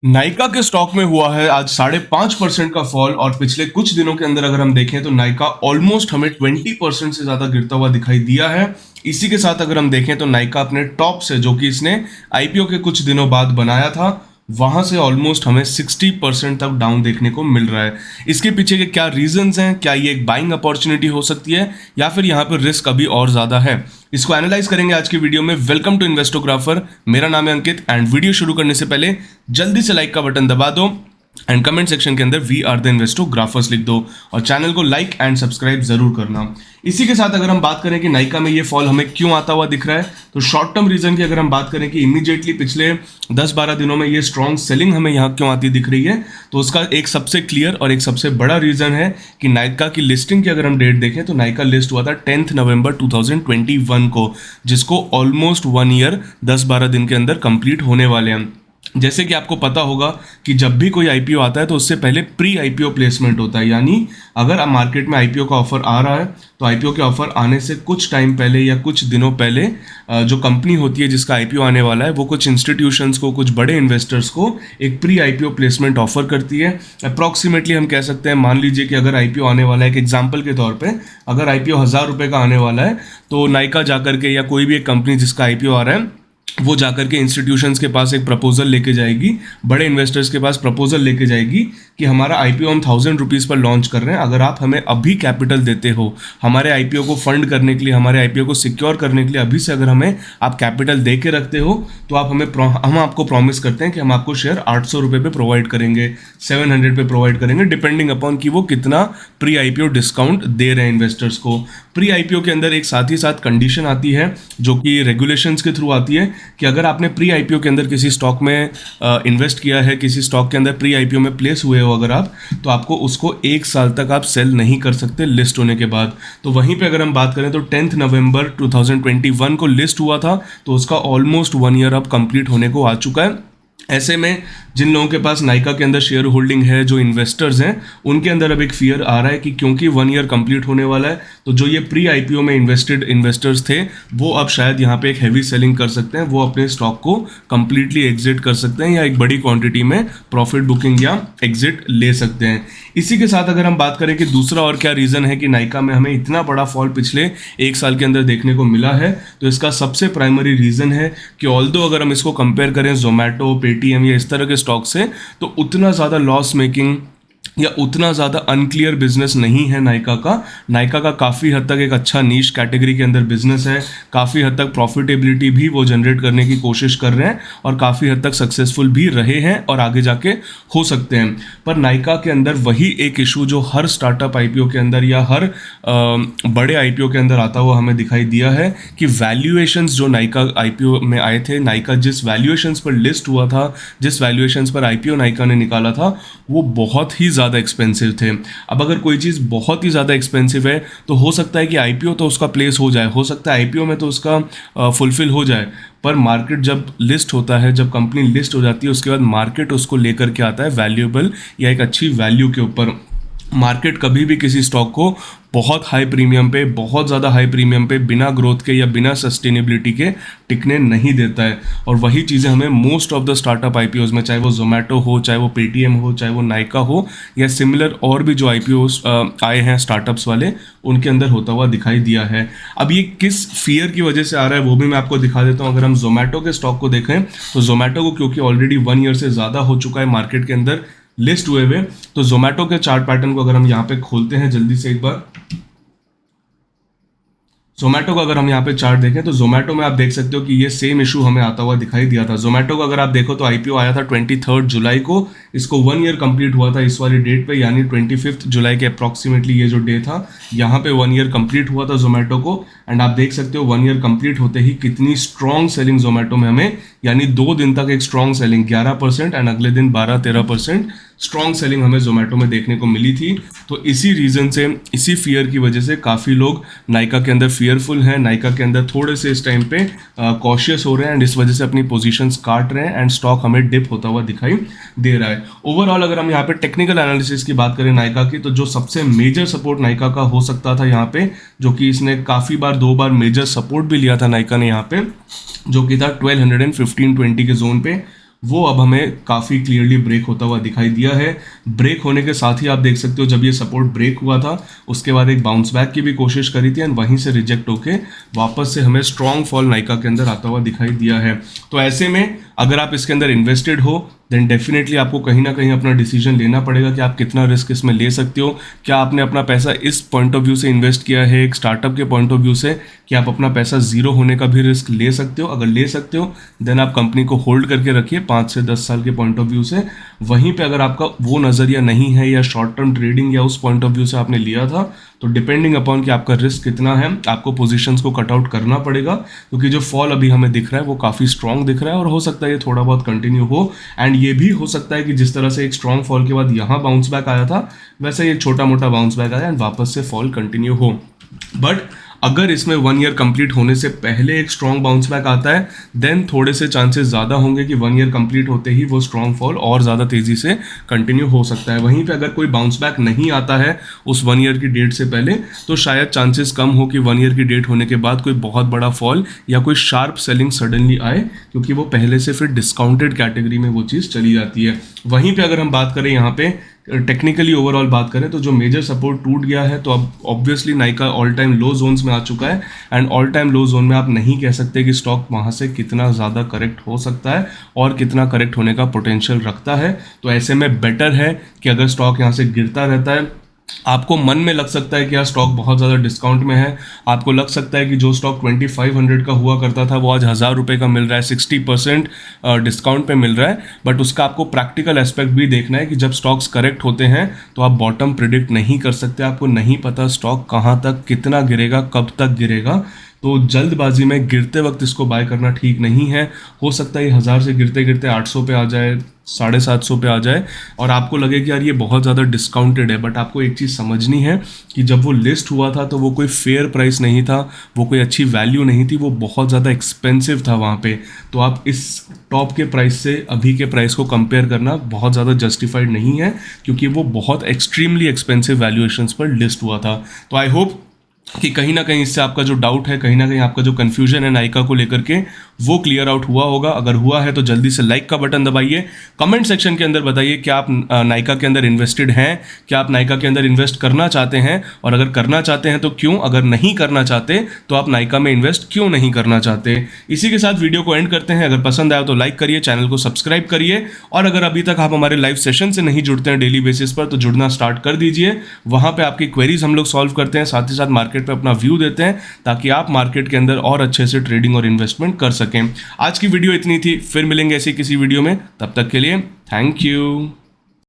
नायका के स्टॉक में हुआ है आज 5.5% का फॉल और पिछले कुछ दिनों के अंदर अगर हम देखें तो नायका ऑलमोस्ट हमें 20% से ज्यादा गिरता हुआ दिखाई दिया है। इसी के साथ अगर हम देखें तो नायका अपने टॉप से जो कि इसने आईपीओ के कुछ दिनों बाद बनाया था वहां से ऑलमोस्ट हमें 60% तक डाउन देखने को मिल रहा है। इसके पीछे के क्या रीजंस हैं, क्या ये एक बाइंग अपॉर्चुनिटी हो सकती है या फिर यहाँ पर रिस्क अभी और ज्यादा है, इसको एनालाइज करेंगे आज की वीडियो में। वेलकम टू इन्वेस्टोग्राफर, मेरा नाम है अंकित एंड वीडियो शुरू करने से पहले जल्दी से लाइक का बटन दबा दो एंड कमेंट सेक्शन के अंदर वी आर द इन्वेस्टोग्राफर्स लिख दो और चैनल को लाइक एंड सब्सक्राइब जरूर करना। इसी के साथ अगर हम बात करें कि नायका में ये फॉल हमें क्यों आता हुआ दिख रहा है तो शॉर्ट टर्म रीजन की अगर हम बात करें कि इमीडिएटली पिछले 10-12 दिनों में ये स्ट्रॉन्ग सेलिंग हमें यहाँ क्यों आती दिख रही है तो उसका एक सबसे क्लियर और एक सबसे बड़ा रीजन है कि नायका की लिस्टिंग की अगर हम डेट देखें तो नायका लिस्ट हुआ था 10 नवंबर 2021 को, जिसको ऑलमोस्ट 1 ईयर 10-12 दिन के अंदर कंप्लीट होने वाले हैं। जैसे कि आपको पता होगा कि जब भी कोई आईपीओ आता है तो उससे पहले प्री आईपीओ प्लेसमेंट होता है, यानी अगर मार्केट में आईपीओ का ऑफर आ रहा है तो आईपीओ के ऑफर आने से कुछ टाइम पहले या कुछ दिनों पहले जो कंपनी होती है जिसका आईपीओ आने वाला है वो कुछ इंस्टीट्यूशंस को, कुछ बड़े इन्वेस्टर्स को एक प्री आईपीओ प्लेसमेंट ऑफर करती है। अप्रॉक्सीमेटली हम कह सकते हैं, मान लीजिए कि अगर आईपीओ आने वाला है, एक एग्जाम्पल के तौर पर अगर आईपीओ 1000 रुपये का आने वाला है तो नायका जाकर के या कोई भी एक कंपनी जिसका आईपीओ आ रहा है वो जाकर के इंस्टीट्यूशंस के पास एक प्रपोजल लेके जाएगी, बड़े इन्वेस्टर्स के पास प्रपोजल लेके जाएगी कि हमारा आईपीओ हम 1000 रुपीज़ पर लॉन्च कर रहे हैं, अगर आप हमें अभी कैपिटल देते हो हमारे आईपीओ को फंड करने के लिए, हमारे आईपीओ को सिक्योर करने के लिए अभी से अगर हमें आप कैपिटल दे के रखते हो तो आप हम आपको प्रॉमिस करते हैं कि हम आपको शेयर 800 रुपये पे प्रोवाइड करेंगे, 700 पे प्रोवाइड करेंगे, डिपेंडिंग अपॉन कि वो कितना प्री आईपीओ डिस्काउंट दे रहे हैं इन्वेस्टर्स को। प्री आईपीओ के अंदर एक साथ ही साथ कंडीशन आती है जो कि रेगुलेशंस के थ्रू आती है कि अगर आपने प्री आईपीओ के अंदर किसी स्टॉक में इन्वेस्ट किया है, किसी स्टॉक के अंदर प्री आईपीओ में प्लेस हुए हो अगर आप, तो आपको उसको 1 साल तक आप सेल नहीं कर सकते लिस्ट होने के बाद। तो वहीं पे अगर हम बात करें तो 10 नवंबर 2021 को लिस्ट हुआ था तो उसका ऑलमोस्ट 1 ईयर अब कंप्लीट होने को आ चुका है। ऐसे में जिन लोगों के पास नायका के अंदर शेयर होल्डिंग है, जो इन्वेस्टर्स हैं, उनके अंदर अब एक फियर आ रहा है कि क्योंकि 1 ईयर कंप्लीट होने वाला है तो जो ये प्री आईपीओ में इन्वेस्टेड इन्वेस्टर्स थे वो अब शायद यहाँ पे एक हैवी सेलिंग कर सकते हैं, वो अपने स्टॉक को कंप्लीटली एग्जिट कर सकते हैं या एक बड़ी क्वांटिटी में प्रॉफिट बुकिंग या एग्जिट ले सकते हैं। इसी के साथ अगर हम बात करें कि दूसरा और क्या रीज़न है कि नायका में हमें इतना बड़ा फॉल पिछले 1 साल के अंदर देखने को मिला है, तो इसका सबसे प्राइमरी रीज़न है कि ऑल्दो अगर हम इसको कंपेयर करें जोमेटो, पेटीएम या इस तरह के स्टॉक से, तो उतना ज़्यादा लॉस मेकिंग या उतना ज़्यादा अनक्लियर बिजनेस नहीं है नायका का। नायका का काफ़ी हद तक एक अच्छा नीश कैटेगरी के अंदर बिजनेस है, काफ़ी हद तक प्रॉफिटेबिलिटी भी वो जनरेट करने की कोशिश कर रहे हैं और काफ़ी हद तक सक्सेसफुल भी रहे हैं और आगे जाके हो सकते हैं। पर नायका के अंदर वही एक इशू जो हर स्टार्टअप आईपीओ के अंदर या हर बड़े आईपीओ के अंदर आता हुआ हमें दिखाई दिया है कि वैल्यूएशंस जो नायका आईपीओ में आए थे, नायका जिस वैल्यूएशंस पर लिस्ट हुआ था, जिस वैल्यूएशंस पर आईपीओ नायका ने निकाला था, वो बहुत ही ज़्यादा एक्सपेंसिव थे। अब अगर कोई चीज़ बहुत ही ज़्यादा एक्सपेंसिव है तो हो सकता है कि आईपीओ तो उसका प्लेस हो जाए, हो सकता है आईपीओ में तो उसका फुलफिल हो जाए, पर मार्केट जब लिस्ट होता है, जब कंपनी लिस्ट हो जाती है उसके बाद मार्केट उसको लेकर के आता है वैल्यूएबल या एक अच्छी वैल्यू के ऊपर। मार्केट कभी भी किसी स्टॉक को बहुत हाई प्रीमियम पे, बहुत ज़्यादा हाई प्रीमियम पे, बिना ग्रोथ के या बिना सस्टेनेबिलिटी के टिकने नहीं देता है। और वही चीज़ें हमें most of the startup IPOs में, चाहे वो जोमेटो हो, चाहे वो पेटीएम हो, चाहे वो नायका हो या सिमिलर और भी जो आईपीओज आए हैं स्टार्टअप्स वाले, उनके अंदर होता हुआ दिखाई दिया है। अब ये किस फियर की वजह से आ रहा है वो भी मैं आपको दिखा देता हूँ। अगर हम जोमेटो के स्टॉक को देखें तो जोमेटो को क्योंकि ऑलरेडी 1 ईयर से ज़्यादा हो चुका है मार्केट के अंदर लिस्ट हुए हुए, तो जोमेटो के चार्ट पैटर्न को अगर हम यहाँ पे खोलते हैं जल्दी से एक बार, जोमेटो का अगर हम यहाँ पे चार्ट देखें तो जोमेटो में आप देख सकते हो कि ये सेम इशू हमें आता हुआ दिखाई दिया था। जोमेटो का अगर आप देखो तो आईपीओ आया था 23 जुलाई को, इसको 1 ईयर कंप्लीट हुआ था इस वाली डेट पे, यानी 25 जुलाई के अप्रॉक्सीमेटली ये जो डे था यहाँ पे 1 ईयर कंप्लीट हुआ था जोमेटो को। एंड आप देख सकते हो 1 ईयर कंप्लीट होते ही कितनी स्ट्रॉन्ग सेलिंग जोमेटो में हमें, यानी 2 दिन तक एक स्ट्रॉन्ग सेलिंग 11% एंड अगले दिन 12-13% स्ट्रॉन्ग सेलिंग हमें जोमेटो में देखने को मिली थी। तो इसी रीज़न से, इसी फियर की वजह से काफ़ी लोग नायका के अंदर फियरफुल हैं, नायका के अंदर थोड़े से इस टाइम पे कॉशियस हो रहे हैं एंड इस वजह से अपनी पोजीशंस काट रहे हैं एंड स्टॉक हमें डिप होता हुआ दिखाई दे रहा है। ओवरऑल अगर हम यहाँ पे टेक्निकल एनालिसिस की बात करें नायका की, तो जो सबसे मेजर सपोर्ट नायका का हो सकता था यहाँ पे, जो कि इसने काफ़ी बार 2 बार मेजर सपोर्ट भी लिया था नायका ने यहाँ पे, जो कि था 1215-20 के जोन पे, वो अब हमें काफ़ी क्लियरली ब्रेक होता हुआ दिखाई दिया है। ब्रेक होने के साथ ही आप देख सकते हो जब ये सपोर्ट ब्रेक हुआ था उसके बाद एक बाउंस बैक की भी कोशिश करी थी एंड वहीं से रिजेक्ट होके वापस से हमें स्ट्रॉन्ग फॉल नाइका के अंदर आता हुआ दिखाई दिया है। तो ऐसे में अगर आप इसके अंदर इन्वेस्टेड हो देन डेफिनेटली आपको कहीं ना कहीं अपना डिसीजन लेना पड़ेगा कि आप कितना रिस्क इसमें ले सकते हो। क्या आपने अपना पैसा इस पॉइंट ऑफ व्यू से इन्वेस्ट किया है एक स्टार्टअप के पॉइंट ऑफ व्यू से कि आप अपना पैसा जीरो होने का भी रिस्क ले सकते हो? अगर ले सकते हो देन आप कंपनी को होल्ड करके रखिए 5 से 10 साल के पॉइंट ऑफ व्यू से। वहीं पे अगर आपका वो नज़रिया नहीं है या शॉर्ट टर्म ट्रेडिंग या उस पॉइंट ऑफ व्यू से आपने लिया था तो डिपेंडिंग अपॉन कि आपका रिस्क कितना है आपको पोजीशंस को कट आउट करना पड़ेगा, क्योंकि जो फॉल अभी हमें दिख रहा है वो काफ़ी स्ट्रॉन्ग दिख रहा है और हो सकता है ये थोड़ा बहुत कंटिन्यू हो। एंड ये भी हो सकता है कि जिस तरह से एक स्ट्रॉन्ग फॉल के बाद यहाँ बाउंस बैक आया था वैसे ही एक छोटा मोटा बाउंस बैक आया एंड वापस से फॉल कंटिन्यू हो। बट अगर इसमें 1 ईयर कंप्लीट होने से पहले एक स्ट्रॉन्ग बाउंस बैक आता है देन थोड़े से चांसेस ज़्यादा होंगे कि 1 ईयर कंप्लीट होते ही वो स्ट्रॉन्ग फॉल और ज़्यादा तेज़ी से कंटिन्यू हो सकता है। वहीं पे अगर कोई बाउंस बैक नहीं आता है उस 1 ईयर की डेट से पहले तो शायद चांसेस कम हो कि 1 ईयर की डेट होने के बाद कोई बहुत बड़ा फॉल या कोई शार्प सेलिंग सडनली आए, क्योंकि वो पहले से फिर डिस्काउंटेड कैटेगरी में वो चीज़ चली जाती है। वहीं पर अगर हम बात करें यहाँ पे टेक्निकली ओवरऑल बात करें तो जो मेजर सपोर्ट टूट गया है तो अब ऑब्वियसली नाइका ऑल टाइम लो जोन्स में आ चुका है and all time low zone में आप नहीं कह सकते कि स्टॉक वहाँ से कितना ज़्यादा करेक्ट हो सकता है और कितना करेक्ट होने का पोटेंशियल रखता है। तो ऐसे में बेटर है कि अगर स्टॉक यहाँ से गिरता रहता है आपको मन में लग सकता है कि यार स्टॉक बहुत ज़्यादा डिस्काउंट में है, आपको लग सकता है कि जो स्टॉक 2500 का हुआ करता था वो आज 1000 रुपये का मिल रहा है, 60% डिस्काउंट पे मिल रहा है। बट उसका आपको प्रैक्टिकल एस्पेक्ट भी देखना है कि जब स्टॉक्स करेक्ट होते हैं तो आप बॉटम प्रिडिक्ट नहीं कर सकते, आपको नहीं पता स्टॉक कहाँ तक कितना गिरेगा कब तक गिरेगा। तो जल्दबाजी में गिरते वक्त इसको बाय करना ठीक नहीं है। हो सकता है ये 1000 से गिरते गिरते 800 पे आ जाए, 750 पे आ जाए और आपको लगे कि यार ये बहुत ज़्यादा डिस्काउंटेड है। बट आपको एक चीज़ समझनी है कि जब वो लिस्ट हुआ था तो वो कोई फेयर प्राइस नहीं था, वो कोई अच्छी वैल्यू नहीं थी, वो बहुत ज़्यादा एक्सपेंसिव था वहाँ पे। तो आप इस टॉप के प्राइस से अभी के प्राइस को कंपेयर करना बहुत ज़्यादा जस्टिफाइड नहीं है, क्योंकि वो बहुत एक्सट्रीमली एक्सपेंसिव वैल्यूएशंस पर लिस्ट हुआ था। तो आई होप कि कहीं ना कहीं इससे आपका जो डाउट है, कहीं ना कहीं आपका जो कन्फ्यूजन है नाइका को लेकर के वो क्लियर आउट हुआ होगा। अगर हुआ है तो जल्दी से लाइक का बटन दबाइए, कमेंट सेक्शन के अंदर बताइए क्या आप नाइका के अंदर इन्वेस्टेड हैं, क्या आप नाइका के अंदर इन्वेस्ट करना चाहते हैं और अगर करना चाहते हैं तो क्यों, अगर नहीं करना चाहते तो आप नाइका में इन्वेस्ट क्यों नहीं करना चाहते। इसी के साथ वीडियो को एंड करते हैं। अगर पसंद आया तो लाइक करिए, चैनल को सब्सक्राइब करिए और अगर अभी तक आप हमारे लाइव सेशन से नहीं जुड़ते हैं डेली बेसिस पर तो जुड़ना स्टार्ट कर दीजिए। वहाँ पर आपकी क्वेरीज हम लोग सॉल्व करते हैं, साथ ही साथ मार्केट पे अपना व्यू देते हैं ताकि आप मार्केट के अंदर और अच्छे से ट्रेडिंग और इन्वेस्टमेंट कर सकें। आज की वीडियो इतनी थी, फिर मिलेंगे ऐसी किसी वीडियो में, तब तक के लिए थैंक यू।